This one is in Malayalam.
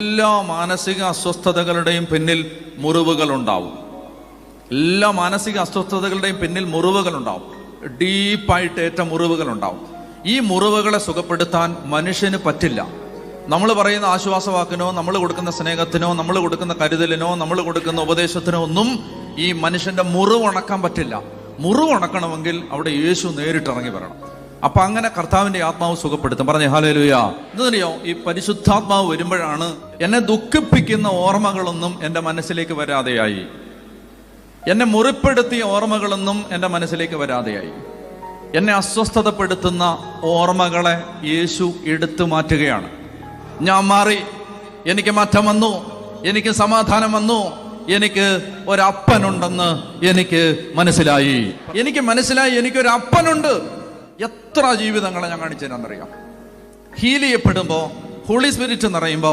എല്ലാ മാനസിക അസ്വസ്ഥതകളുടെയും പിന്നിൽ മുറിവുകൾ ഉണ്ടാവും. എല്ലാ മാനസിക അസ്വസ്ഥതകളുടെയും പിന്നിൽ മുറിവുകൾ ഉണ്ടാവും. ഡീപ്പായിട്ട് ഏറ്റ മുറിവുകൾ ഉണ്ടാവും. ഈ മുറിവുകളെ സുഖപ്പെടുത്താൻ മനുഷ്യന് പറ്റില്ല. നമ്മൾ പറയുന്ന ആശ്വാസവാക്കിനോ, നമ്മൾ കൊടുക്കുന്ന സ്നേഹത്തിനോ, നമ്മൾ കൊടുക്കുന്ന കരുതലിനോ, നമ്മൾ കൊടുക്കുന്ന ഉപദേശത്തിനോ ഒന്നും ഈ മനുഷ്യന്റെ മുറിവ് ഉണക്കാൻ പറ്റില്ല. മുറിവ് ഉണക്കണമെങ്കിൽ അവിടെ യേശു നേരിട്ടിറങ്ങി വരണം. അപ്പൊ അങ്ങനെ കർത്താവിന്റെ ആത്മാവ് സുഖപ്പെടുത്തും. പറഞ്ഞേ ഹല്ലേലൂയ. എന്നറിയോ, ഈ പരിശുദ്ധാത്മാവ് വരുമ്പോഴാണ് എന്നെ ദുഃഖിപ്പിക്കുന്ന ഓർമ്മകളൊന്നും എൻ്റെ മനസ്സിലേക്ക് വരാതെയായി, എന്നെ മുറിപ്പെടുത്തിയ ഓർമ്മകളൊന്നും എൻ്റെ മനസ്സിലേക്ക് വരാതെയായി, എന്നെ അസ്വസ്ഥതപ്പെടുത്തുന്ന ഓർമ്മകളെ യേശു എടുത്തു മാറ്റുകയാണ്. ഞാൻ മാറി, എനിക്ക് മാറ്റം വന്നു, എനിക്ക് സമാധാനം വന്നു, എനിക്ക് ഒരപ്പനുണ്ടെന്ന് എനിക്ക് മനസ്സിലായി. എനിക്കൊരു അപ്പനുണ്ട്. എത്ര ജീവിതങ്ങളെ ഞാൻ കാണിച്ചു തരാന്നറിയാം. ഹീൽ ചെയ്യപ്പെടുമ്പോ, ഹോളി സ്പിരിറ്റ് നിറയുമ്പോ